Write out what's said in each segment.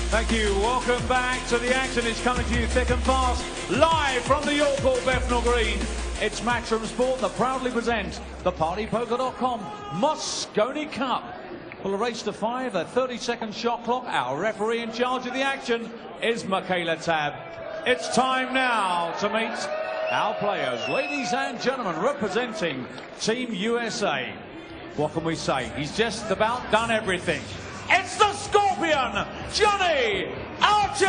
Thank you. Welcome back to the action. It's coming to you thick and fast, live from the York Hall, Bethnal Green. It's Matchroom Sport that proudly present the PartyPoker.com Mosconi Cup. Well, a race to 5, a 30-second shot clock. Our referee in charge of the action is Michaela Tabb. It's time now to meet our players. Ladies and gentlemen, representing Team USA. What can we say? He's just about done everything. It's the Scorpion, Johnny Archer!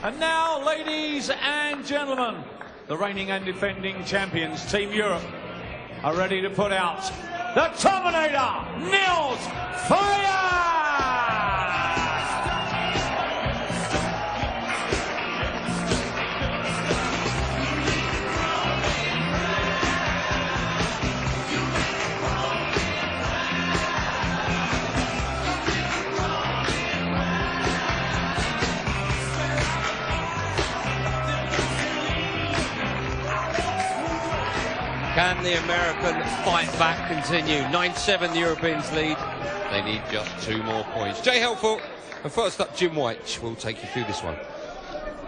And now, ladies and gentlemen, the reigning and defending champions, Team Europe, are ready to put out the Terminator, Niels Feijen! Can the American fight back continue? 9-7 the Europeans lead. They need just 2 more points. Jay Helpful, and first up Jim White will take you through this one.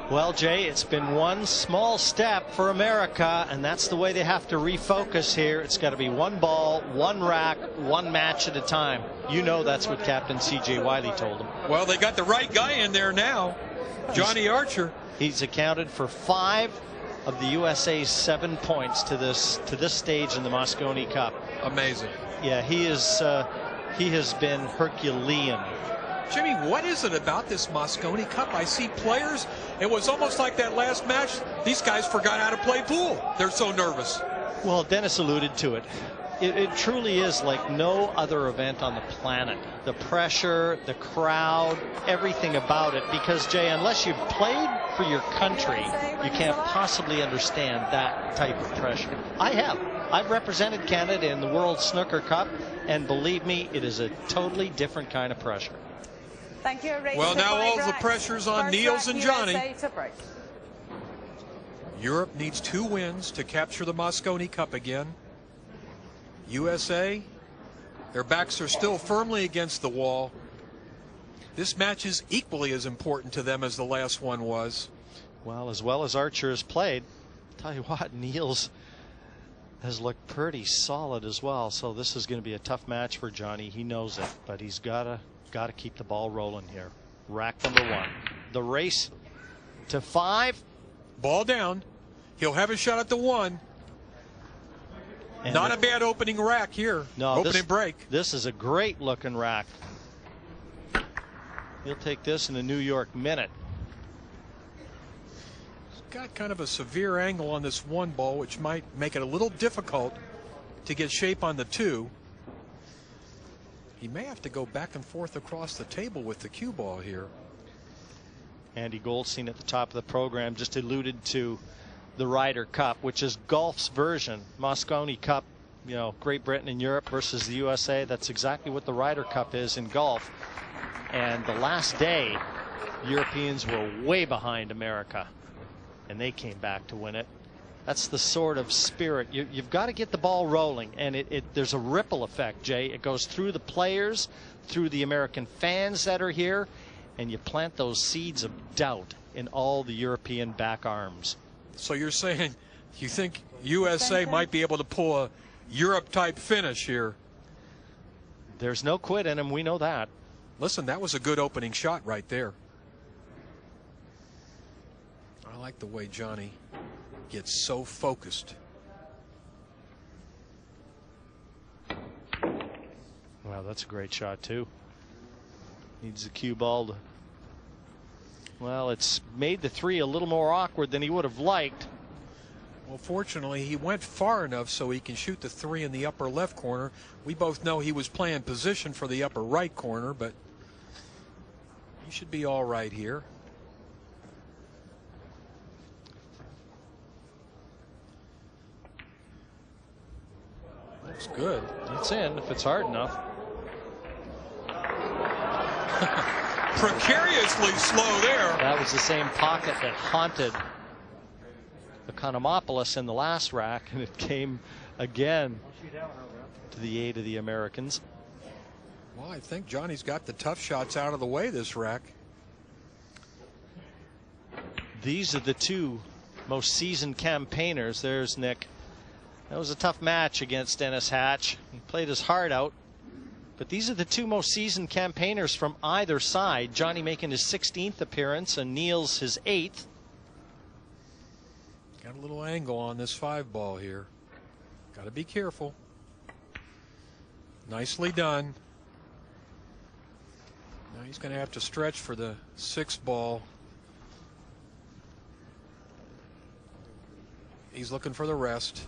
Well, Jay, it's been one small step for America, and that's the way they have to refocus here. It's got to be 1 ball, 1 rack, 1 match at a time. You know that's what Captain C.J. Wiley told them. Well, they got the right guy in there now, Johnny Archer. He's accounted for 5 of the USA's 7 points to this stage in the Mosconi Cup. Amazing. Yeah, he has been Herculean. Jimmy, what is it about this Mosconi Cup? I see players. It was almost like that last match. These guys forgot how to play pool. They're so nervous. Well, Dennis alluded to it. It truly is like no other event on the planet. The pressure, the crowd, everything about it. Because, Jay, unless you've played for your country, you can't possibly understand that type of pressure. I have. I've represented Canada in the World Snooker Cup, and believe me, it is a totally different kind of pressure. Thank you. Well, now all the pressure's on Niels and Johnny. Europe needs 2 wins to capture the Mosconi Cup again. USA, their backs are still firmly against the wall. This match is equally as important to them as the last one was. Well as Archer has played, tell you what, Niels has looked pretty solid as well. So this is going to be a tough match for Johnny. He knows it, but he's got to keep the ball rolling here. Rack number 1. The race to 5. Ball down. He'll have a shot at the 1. And not a bad opening rack here. No, opening break. This is a great looking rack. He'll take this in a New York minute. He's got kind of a severe angle on this 1 ball, which might make it a little difficult to get shape on the 2. He may have to go back and forth across the table with the cue ball here. Andy Goldstein at the top of the program just alluded to the Ryder Cup, which is golf's version. Mosconi Cup, you know, Great Britain and Europe versus the USA. That's exactly what the Ryder Cup is in golf. And the last day, Europeans were way behind America, and they came back to win it. That's the sort of spirit. You've got to get the ball rolling, and there's a ripple effect, Jay. It goes through the players, through the American fans that are here, and you plant those seeds of doubt in all the European back arms. So you're saying you think USA might be able to pull a Europe-type finish here? There's no quit in them. We know that. Listen, that was a good opening shot right there. I like the way Johnny gets so focused. Wow, that's a great shot, too. Needs the cue ball to... Well, it's made the 3 a little more awkward than he would have liked. Well, fortunately, he went far enough so he can shoot the 3 in the upper left corner. We both know he was playing position for the upper right corner, but he should be all right here. Looks good. It's in if it's hard enough. Precariously slow there. That was the same pocket that haunted Economopoulos in the last rack, and it came again to the aid of the Americans. Well, I think Johnny's got the tough shots out of the way this rack. These are the two most seasoned campaigners. There's Nick. That was a tough match against Dennis Hatch. He played his heart out. But these are the two most seasoned campaigners from either side. Johnny making his 16th appearance and Niels his 8th. Got a little angle on this 5-ball here. Got to be careful. Nicely done. Now he's going to have to stretch for the 6-ball. He's looking for the rest.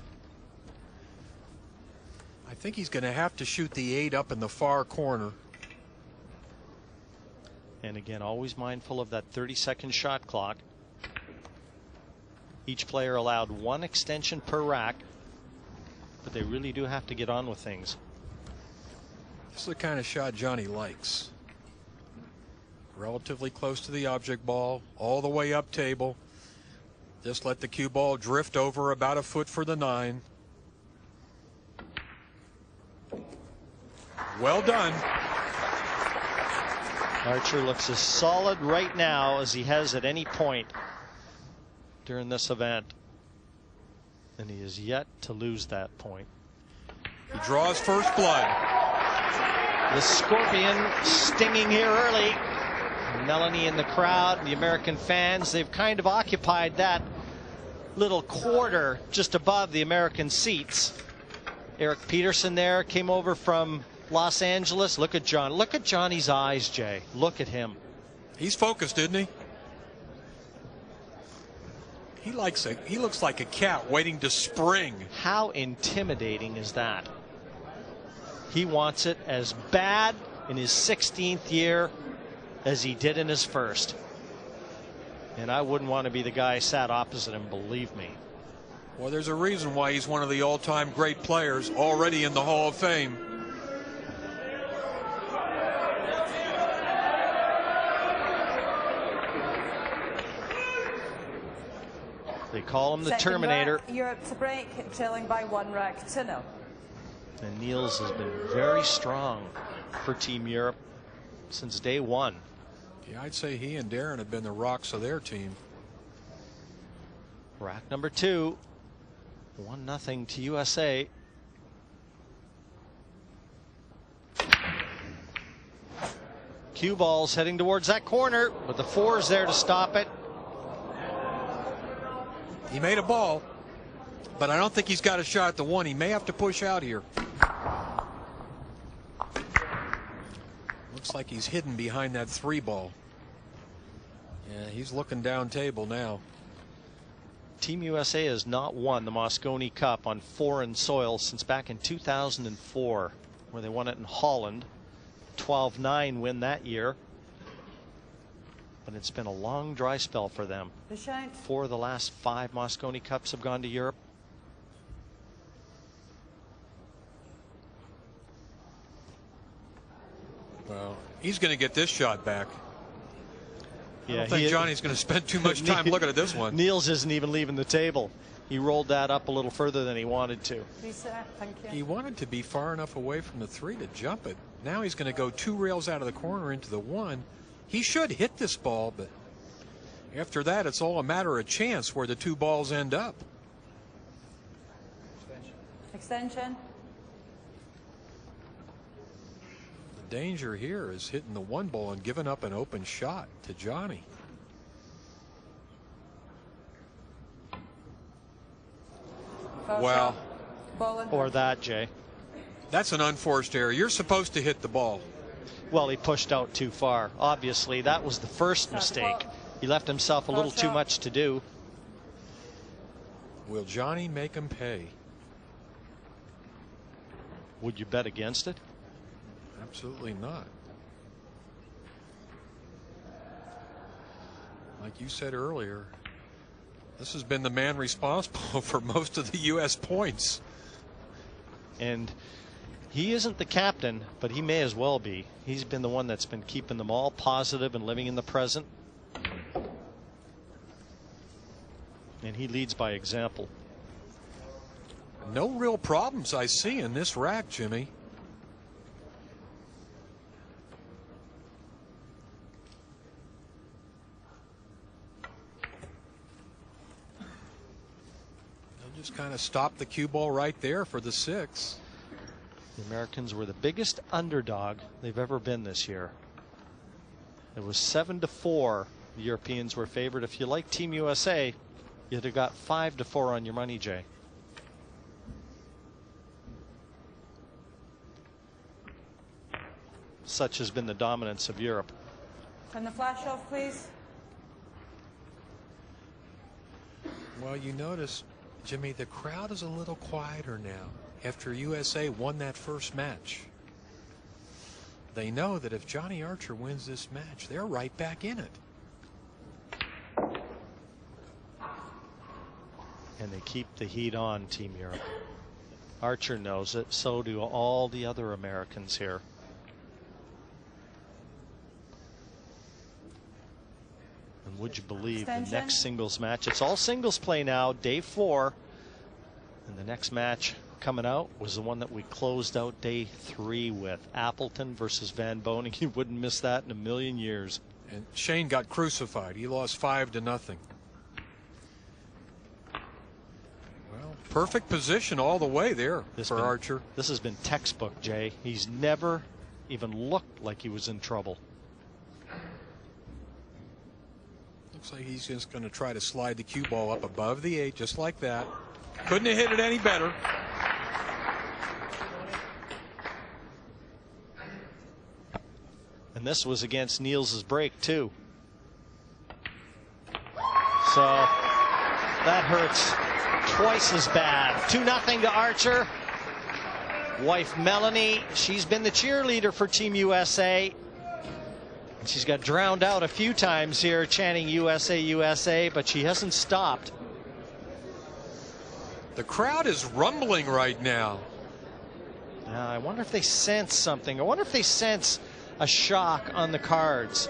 I think he's going to have to shoot the 8 up in the far corner. And again, always mindful of that 30-second shot clock. Each player allowed 1 extension per rack, but they really do have to get on with things. This is the kind of shot Johnny likes. Relatively close to the object ball, all the way up table. Just let the cue ball drift over about a foot for the 9. Well done. Archer looks as solid right now as he has at any point during this event, and he is yet to lose that point. He draws first blood. The Scorpion stinging here early. Melanie in the crowd, the American fans, they've kind of occupied that little quarter just above the American seats. Eric Peterson there came over from Los Angeles. Look at John. Look at Johnny's eyes, Jay. Look at him. He's focused, isn't he? He looks like a cat waiting to spring. How intimidating is that? He wants it as bad in his 16th year as he did in his first. And I wouldn't want to be the guy sat opposite him, believe me. Well, there's a reason why he's one of the all-time great players, already in the Hall of Fame. They call him the Terminator. Europe to break, trailing by 1 rack to 0. And Niels has been very strong for Team Europe since day 1. Yeah, I'd say he and Darren have been the rocks of their team. Rack number 2. 1-0 to USA. Cue balls heading towards that corner, but the 4 is there to stop it. He made a ball, but I don't think he's got a shot at the 1. He may have to push out here. Looks like he's hidden behind that 3-ball. Yeah, he's looking down table now. Team USA has not won the Mosconi Cup on foreign soil since back in 2004, where they won it in Holland. 12-9 win that year. But it's been a long dry spell for them. 4 of the last 5 Mosconi Cups have gone to Europe. Well, he's going to get this shot back. Yeah, I don't think Johnny's going to spend too much time looking at this one. Niels isn't even leaving the table. He rolled that up a little further than he wanted to. Thank you. He wanted to be far enough away from the 3 to jump it. Now he's going to go 2 rails out of the corner into the 1. He should hit this ball, but after that, it's all a matter of chance where the 2 balls end up. Extension. The danger here is hitting the 1 ball and giving up an open shot to Johnny. Well, or that, Jay. That's an unforced error. You're supposed to hit the ball. Well, he pushed out too far. Obviously, that was the first mistake. He left himself a little too much to do. Will Johnny make him pay? Would you bet against it? Absolutely not. Like you said earlier, this has been the man responsible for most of the U.S. points. And he isn't the captain, but he may as well be. He's been the one that's been keeping them all positive and living in the present. And he leads by example. No real problems I see in this rack, Jimmy. They'll just kind of stop the cue ball right there for the 6. The Americans were the biggest underdog they've ever been this year. It was 7-4. The Europeans were favored. If you like Team USA, you'd have got 5-4 on your money, Jay. Such has been the dominance of Europe. Turn the flash off, please. Well, you notice, Jimmy, the crowd is a little quieter now after USA won that first match. They know that if Johnny Archer wins this match, they're right back in it. And they keep the heat on, Team Europe. Archer knows it. So do all the other Americans here. And would you believe the next singles match? It's all singles play now, day 4. And the next match coming out was the one that we closed out day 3 with. Appleton versus Van Boening. You wouldn't miss that in a million years. And Shane got crucified. He lost 5-0. Well, perfect position all the way there for Archer. This has been textbook, Jay. He's never even looked like he was in trouble. Looks like he's just going to try to slide the cue ball up above the 8, just like that. Couldn't have hit it any better. And this was against Niels' break, too. So that hurts twice as bad. 2-0 to Archer. Wife Melanie, she's been the cheerleader for Team USA. And she's got drowned out a few times here chanting USA, USA, but she hasn't stopped. The crowd is rumbling right now. I wonder if they sense something. I wonder if they sense a shock on the cards.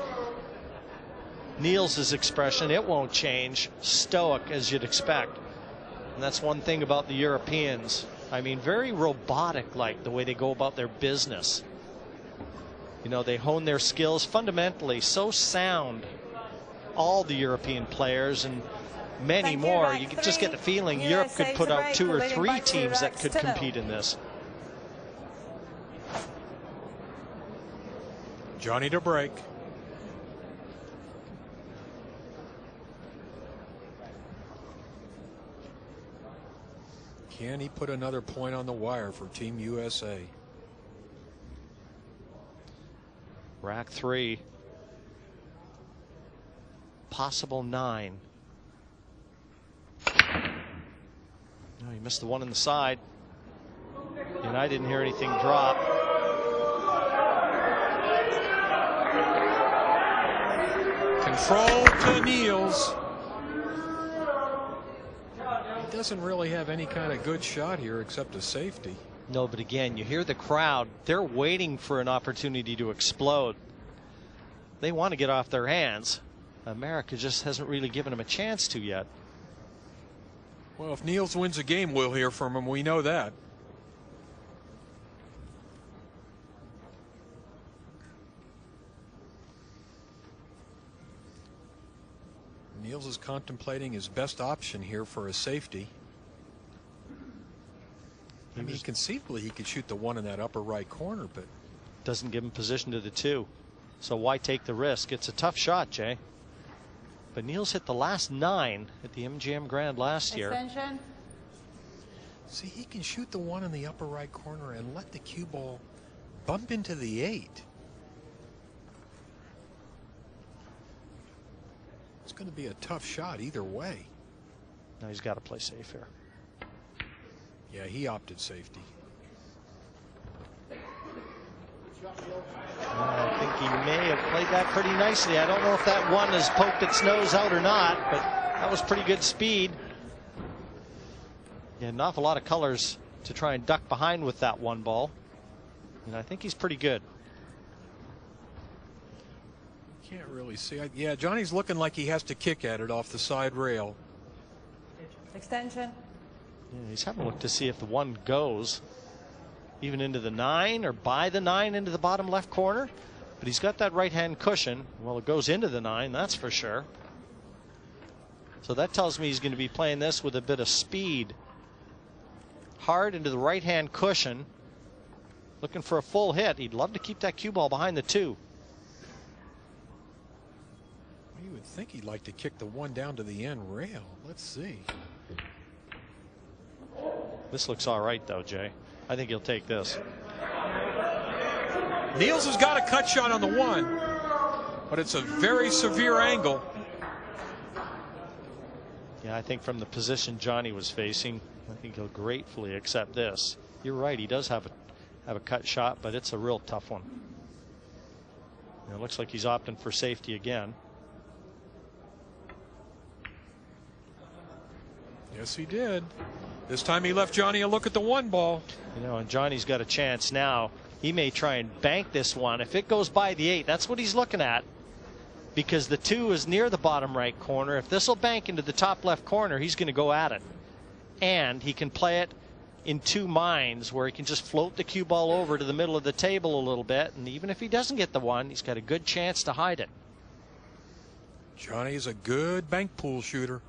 Niels' expression, it won't change. Stoic, as you'd expect. And that's one thing about the Europeans. I mean, very robotic-like the way they go about their business. You know, they hone their skills fundamentally, so sound. All the European players and many more. You just get the feeling Europe could put out 2 or 3 teams that could compete in this. Johnny to break. Can he put another point on the wire for Team USA? Rack 3. Possible 9. No, he missed the one on the side. And I didn't hear anything drop. Control to Niels. He doesn't really have any kind of good shot here except a safety. No, but again, you hear the crowd. They're waiting for an opportunity to explode. They want to get off their hands. America just hasn't really given them a chance to yet. Well, if Niels wins a game, we'll hear from him. We know that. Niels is contemplating his best option here for a safety. I mean, conceivably he could shoot the one in that upper right corner, but doesn't give him position to the 2. So why take the risk? It's a tough shot, Jay. But Niels hit the last 9 at the MGM Grand last year. See, he can shoot the one in the upper right corner and let the cue ball bump into the 8. It's going to be a tough shot either way. Now he's got to play safe here. Yeah, he opted safety. I think he may have played that pretty nicely. I don't know if that one has poked its nose out or not, but that was pretty good speed. Yeah, an awful lot of colors to try and duck behind with that one ball. And I think he's pretty good. Can't really see. Yeah, Johnny's looking like he has to kick at it off the side rail. Extension. Yeah, he's having a look to see if the one goes even into the 9 or by the 9 into the bottom left corner. But he's got that right-hand cushion. Well, it goes into the 9, that's for sure. So that tells me he's going to be playing this with a bit of speed. Hard into the right-hand cushion. Looking for a full hit. He'd love to keep that cue ball behind the 2. You would think he'd like to kick the one down to the end rail. Let's see. This looks all right, though, Jay. I think he'll take this. Niels has got a cut shot on the 1, but it's a very severe angle. Yeah, I think from the position Johnny was facing, I think he'll gratefully accept this. You're right, he does have a cut shot, but it's a real tough one. It looks like he's opting for safety again. Yes, he did. This time he left Johnny a look at the 1 ball. You know, and Johnny's got a chance now. He may try and bank this one. If it goes by the 8, that's what he's looking at. Because the 2 is near the bottom right corner. If this will bank into the top left corner, he's going to go at it. And he can play it in 2 minds, where he can just float the cue ball over to the middle of the table a little bit. And even if he doesn't get the 1, he's got a good chance to hide it. Johnny's a good bank pool shooter.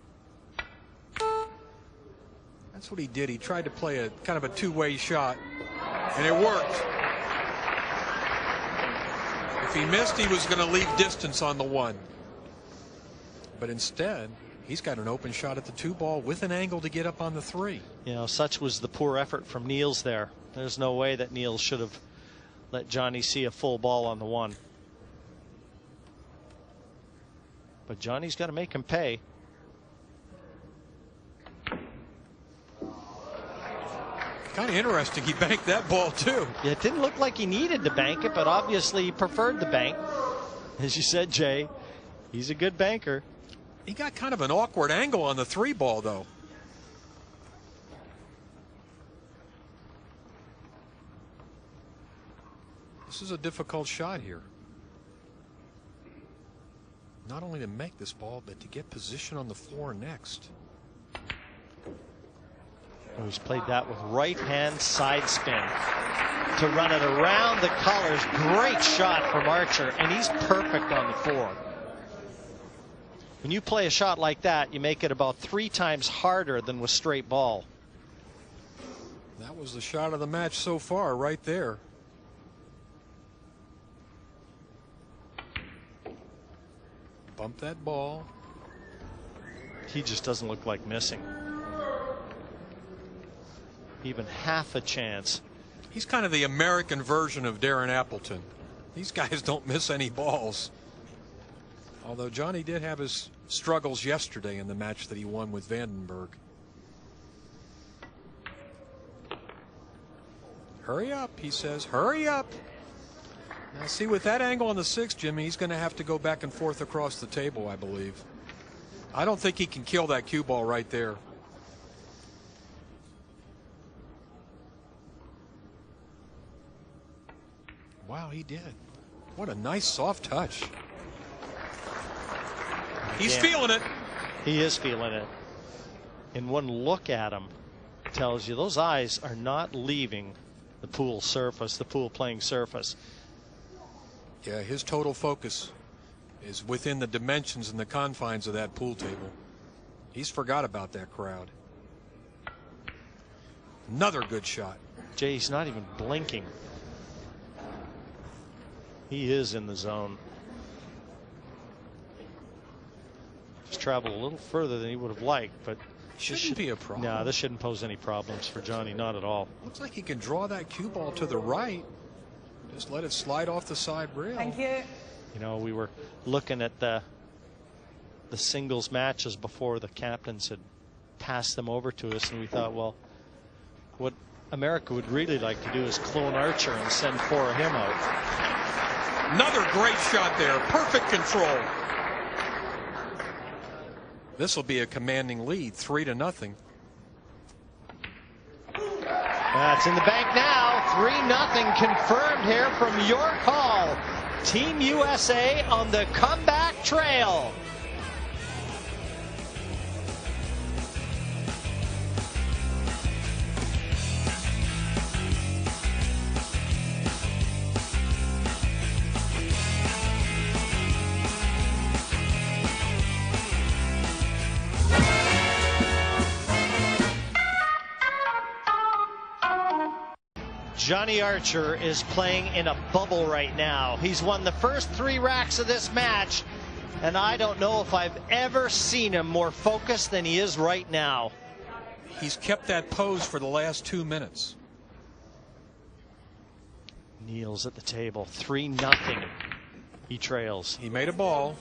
That's what he did. He tried to play a kind of a 2-way shot, and it worked. If he missed, he was going to leave distance on the 1. But instead, he's got an open shot at the 2 ball with an angle to get up on the 3. You know, such was the poor effort from Niels there. There's no way that Niels should have let Johnny see a full ball on the 1. But Johnny's got to make him pay. Kind of interesting. He banked that ball too. Yeah, it didn't look like he needed to bank it, but obviously he preferred the bank. As you said, Jay, he's a good banker. He got kind of an awkward angle on the 3 ball, though. This is a difficult shot here. Not only to make this ball, but to get position on the floor next. Oh, he's played that with right-hand side spin to run it around the colors. Great shot from Archer, and he's perfect on the 4. When you play a shot like that, you make it about 3 times harder than with straight ball. That was the shot of the match so far, right there. Bump that ball. He just doesn't look like missing. Even half a chance. He's kind of the American version of Darren Appleton. These guys don't miss any balls. Although Johnny did have his struggles yesterday in the match that he won with Vandenberg. Hurry up, he says. Hurry up. Now see, with that angle on the 6, Jimmy, he's going to have to go back and forth across the table, I believe. I don't think he can kill that cue ball right there. Wow, he did. What a nice soft touch. He's feeling it. He is feeling it. And one look at him tells you those eyes are not leaving the pool surface, the pool playing surface. Yeah, his total focus is within the dimensions and the confines of that pool table. He's forgot about that crowd. Another good shot. Jay's not even blinking. He is in the zone. Just traveled a little further than he would have liked, but shouldn't be a problem. No, this shouldn't pose any problems for Johnny, not at all. Looks like he can draw that cue ball to the right. Just let it slide off the side rail. Thank you. You know, we were looking at the singles matches before the captains had passed them over to us, and we thought, well, what America would really like to do is clone Archer and send 4 of him out. Another great shot there. Perfect control. This will be a commanding lead, 3-0. That's in the bank now. 3-0 confirmed here from York Hall. Team USA on the comeback trail. Johnny Archer is playing in a bubble right now. He's won the first 3 racks of this match, and I don't know if I've ever seen him more focused than he is right now. He's kept that pose for the last 2 minutes. Niels at the table, 3-0. He trails. He made a ball,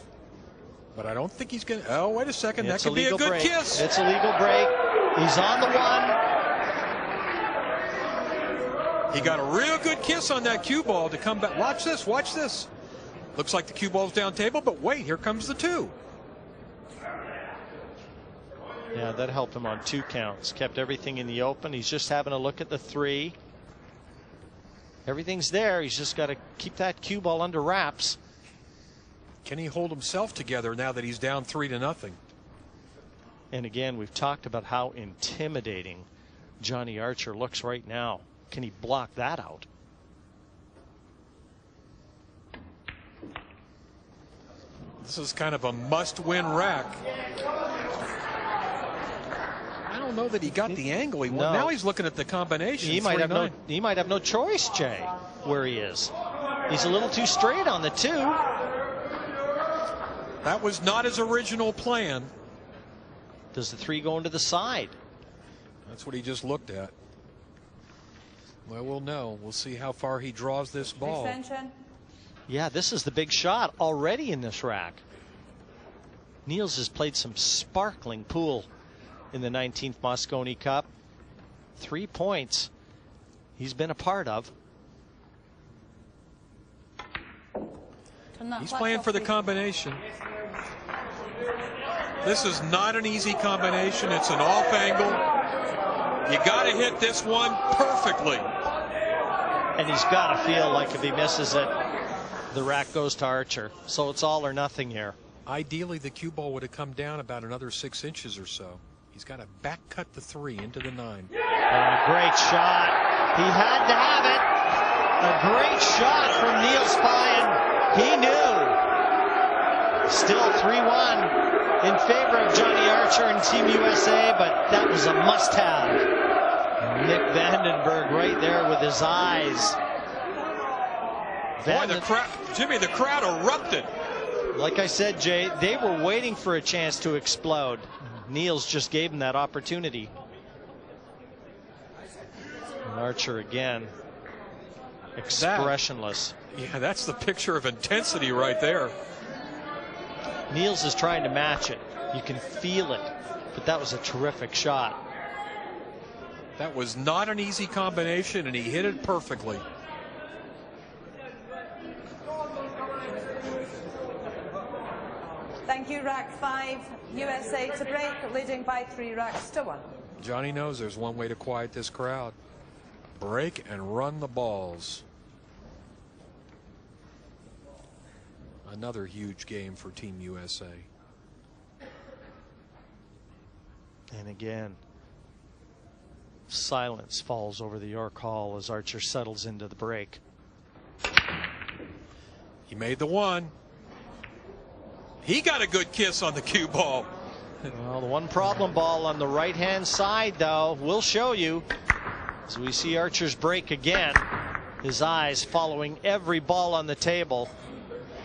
but I don't think he's going to. Oh, wait a second. It's that could be a good break. kiss. It's a legal break. He's on the one. He got a real good kiss on that cue ball to come back. Watch this. Watch this. Looks like the cue ball's down table, but wait, here comes the 2. Yeah, that helped him on 2 counts. Kept everything in the open. He's just having a look at the 3. Everything's there. He's just got to keep that cue ball under wraps. Can he hold himself together now that he's down 3-0? And again, we've talked about how intimidating Johnny Archer looks right now. Can he block that out? This is kind of a must-win rack. I don't know that he got the angle he wanted. Now he's looking at the combination. He might have no choice, Jay, where he is. He's a little too straight on the 2. That was not his original plan. Does the 3 go into the side? That's what he just looked at. Well, we'll know. We'll see how far he draws this ball. Extension. Yeah, this is the big shot already in this rack. Niels has played some sparkling pool in the 19th Mosconi Cup. 3 points he's been a part of. He's playing for the combination. This is not an easy combination. It's an off angle. You got to hit this one perfectly. And he's got to feel like if he misses it, the rack goes to Archer. So it's all or nothing here. Ideally, the cue ball would have come down about another 6 inches or so. He's got to back cut the 3 into the 9. Great shot. He had to have it. A great shot from Niels Feijen. He knew. Still 3-1 in favor of Johnny Archer and Team USA, but that was a must-have. Nick Vandenberg right there with his eyes. Boy, Jimmy, the crowd erupted. Like I said, Jay, they were waiting for a chance to explode. Niels just gave him that opportunity. And Archer again, expressionless. Yeah, that's the picture of intensity right there. Niels is trying to match it. You can feel it, but that was a terrific shot. That was not an easy combination, and he hit it perfectly. Thank you, rack 5. USA to break, leading by 3 racks to 1. Johnny knows there's one way to quiet this crowd. Break and run the balls. Another huge game for Team USA. And again, silence falls over the York Hall as Archer settles into the break. He made the 1. He got a good kiss on the cue ball. Well, the one problem ball on the right-hand side, though, will show you as we see Archer's break again. His eyes following every ball on the table.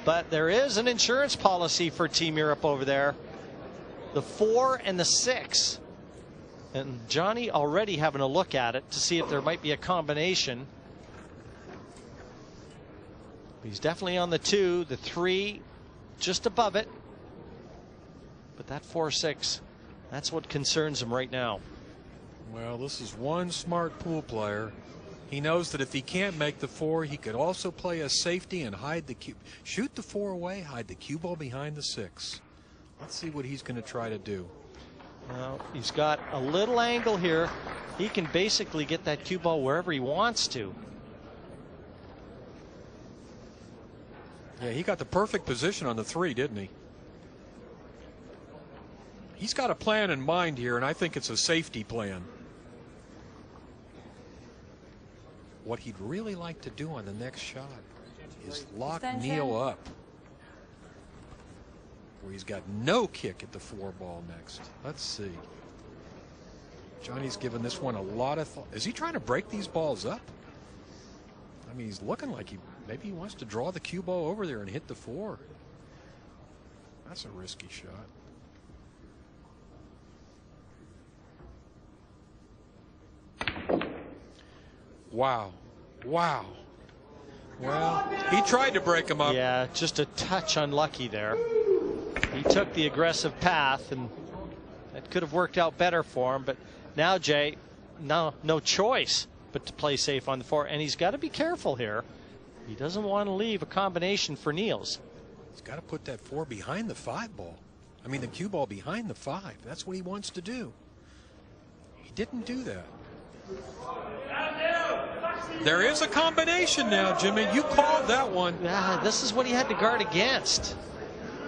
But there is an insurance policy for Team Europe over there. The 4 and the 6. And Johnny already having a look at it to see if there might be a combination. He's definitely on the 2, the 3 just above it. But that 4-6, that's what concerns him right now. Well, this is one smart pool player. He knows that if he can't make the 4, he could also play a safety and hide the cue. Shoot the 4 away, hide the cue ball behind the 6. Let's see what he's going to try to do. Well, he's got a little angle here. He can basically get that cue ball wherever he wants to. Yeah, he got the perfect position on the 3, didn't he? He's got a plan in mind here, and I think it's a safety plan. What he'd really like to do on the next shot is lock Neil up, where he's got no kick at the 4 ball next. Let's see. Johnny's given this one a lot of thought. Is he trying to break these balls up? I mean, he's looking like maybe he wants to draw the cue ball over there and hit the 4. That's a risky shot. Wow. Wow. Well, he tried to break him up. Yeah, just a touch unlucky there. He took the aggressive path, and that could have worked out better for him. But now, Jay, no choice but to play safe on the 4. And he's got to be careful here. He doesn't want to leave a combination for Niels. He's got to put that 4 behind the 5 ball. I mean, the cue ball behind the 5. That's what he wants to do. He didn't do that. There is a combination now, Jimmy. You called that one. Yeah, this is what he had to guard against.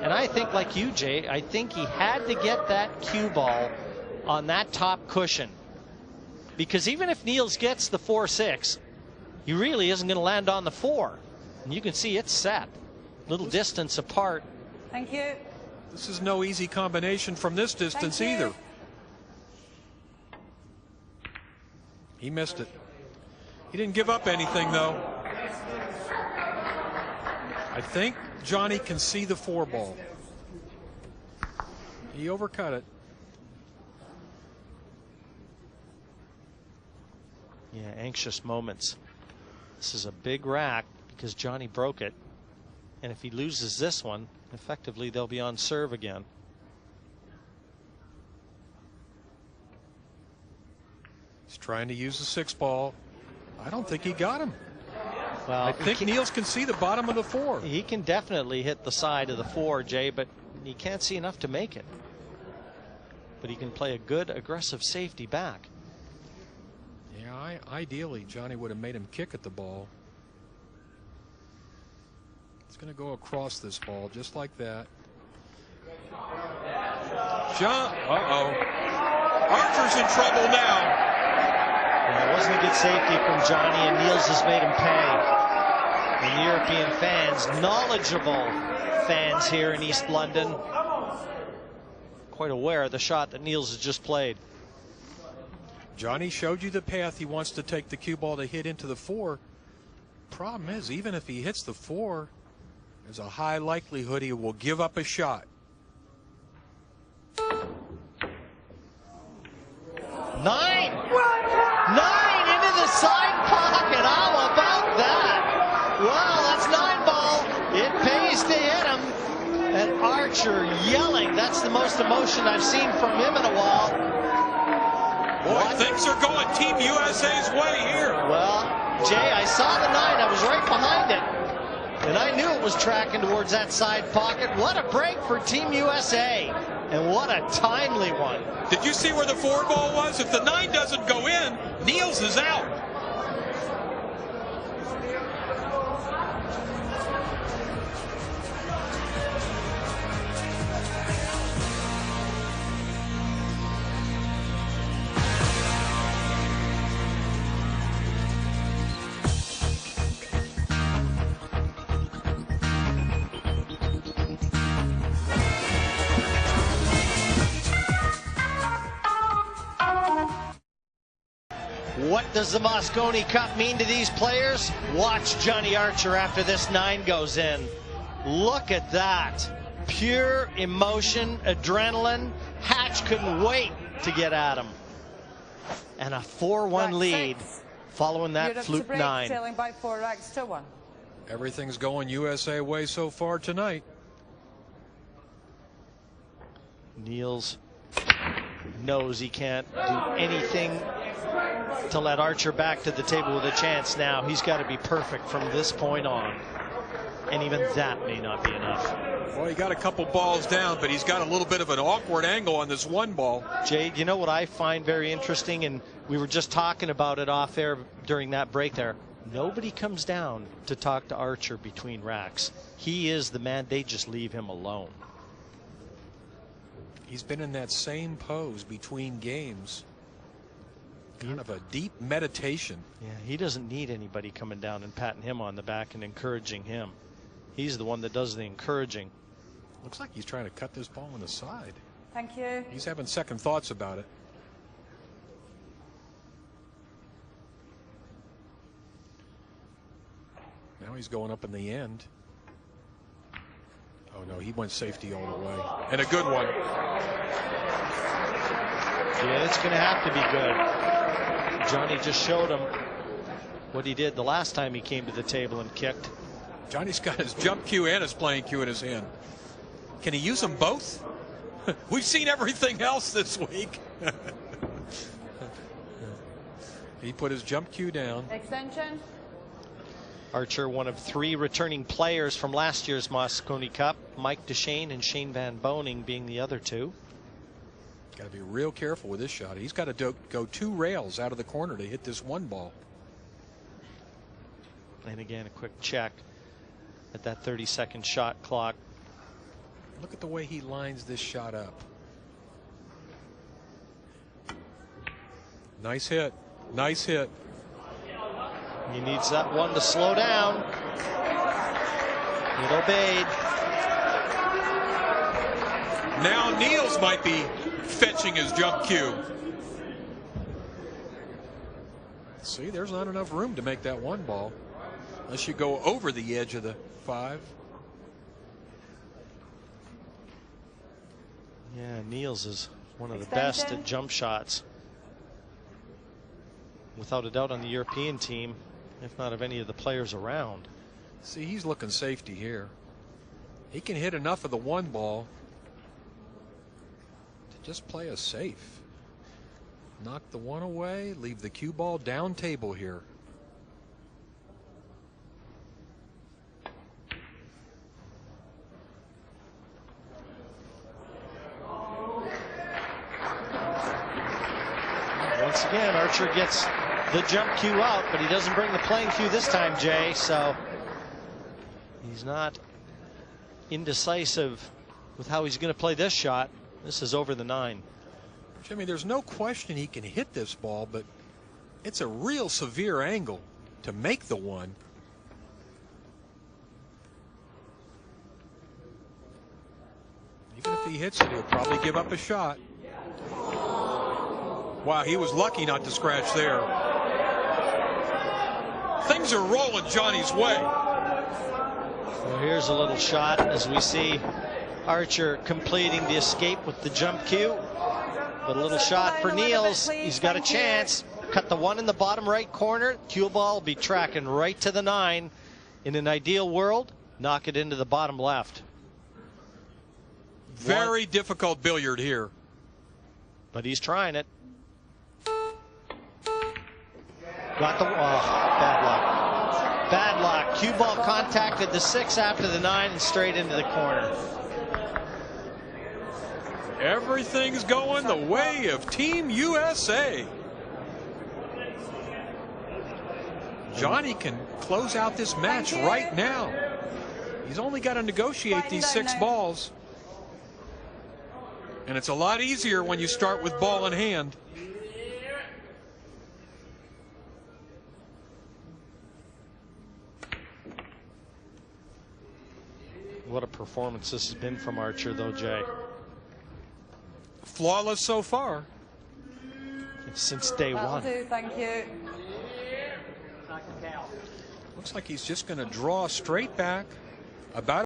And I think, like you, Jay, I think he had to get that cue ball on that top cushion. Because even if Niels gets the 4-6, he really isn't going to land on the 4. And you can see it's set. Little distance apart. Thank you. This is no easy combination from this distance either. He missed it. He didn't give up anything, though. I think Johnny can see the 4 ball. He overcut it. Yeah, anxious moments. This is a big rack because Johnny broke it. And if he loses this one, effectively they'll be on serve again. He's trying to use the 6 ball. I don't think he got him. Well, I think Niels can see the bottom of the 4. He can definitely hit the side of the 4, Jay, but he can't see enough to make it. But he can play a good aggressive safety back. Yeah, ideally Johnny would have made him kick at the ball. It's going to go across this ball just like that. Uh-oh. Archer's in trouble now. It wasn't a good safety from Johnny, and Niels has made him pay. And the European fans, knowledgeable fans here in East London, quite aware of the shot that Niels has just played. Johnny showed you the path he wants to take the cue ball to hit into the 4. Problem is, even if he hits the 4, there's a high likelihood he will give up a shot. 9 into the side pocket. How about that? Well, that's 9 ball. It pays to hit him. And Archer yelling. That's the most emotion I've seen from him in a while. Boy, things are going Team USA's way here. Well, Jay, I saw the 9. I was right behind it. And I knew it was tracking towards that side pocket. What a break for Team USA. And what a timely one. Did you see where the 4 ball was? If the 9 doesn't go in, Niels is out. What does the Mosconi Cup mean to these players? Watch Johnny Archer after this 9 goes in. Look at that. Pure emotion, adrenaline. Hatch couldn't wait to get at him. And a 4-1 lead following that fluke 9. Trailing by 4 racks to 1. Everything's going USA way so far tonight. Niels knows he can't do anything to let Archer back to the table with a chance now. He's got to be perfect from this point on. And even that may not be enough. Well, he got a couple balls down, but he's got a little bit of an awkward angle on this one ball. Jade, you know what I find very interesting, and we were just talking about it off air during that break there. Nobody comes down to talk to Archer between racks. He is the man. They just leave him alone. He's been in that same pose between games. Kind of a deep meditation. Yeah, he doesn't need anybody coming down and patting him on the back and encouraging him. He's the one that does the encouraging. Looks like he's trying to cut this ball on the side. Thank you. He's having second thoughts about it. Now he's going up in the end. Oh no, he went safety all the way. And a good one. Yeah, it's going to have to be good. Johnny just showed him what he did the last time he came to the table and kicked. Johnny's got his jump cue and his playing cue in his hand. Can he use them both? We've seen everything else this week. He put his jump cue down. Extension. Archer, one of 3 returning players from last year's Mosconi Cup. Mike DeShane and Shane Van Boning being the other 2. Got to be real careful with this shot. He's got to go 2 rails out of the corner to hit this one ball. And again, a quick check at that 30-second shot clock. Look at the way he lines this shot up. Nice hit. Nice hit. He needs that one to slow down. It obeyed. Now Niels might be fetching his jump cue. See, there's not enough room to make that one ball unless you go over the edge of the 5. Yeah, Niels is one of the best at jump shots. Without a doubt on the European team, if not of any of the players around. See, he's looking safety here. He can hit enough of the one ball to just play a safe. Knock the one away, leave the cue ball down table here. Once again, Archer gets the jump cue out, but he doesn't bring the playing cue this time, Jay, so he's not indecisive with how he's going to play this shot. This is over the 9. Jimmy, there's no question he can hit this ball, but it's a real severe angle to make the one. Even if he hits it, he'll probably give up a shot. Wow, he was lucky not to scratch there. Things are rolling Johnny's way. Well, here's a little shot as we see Archer completing the escape with the jump cue. But a little shot for Niels. He's got a chance. Cut the one in the bottom right corner. Cue ball will be tracking right to the 9. In an ideal world, knock it into the bottom left. Very difficult billiard here. But he's trying it. Got the bad luck. Bad luck. Cue ball contacted the 6 after the 9 and straight into the corner. Everything's going the way of Team USA. Johnny can close out this match right now. He's only got to negotiate these 6 balls. And it's a lot easier when you start with ball in hand. What a performance this has been from Archer, though, Jay. Flawless so far. Since day That'll one. do, thank you. Looks like he's just going to draw straight back. About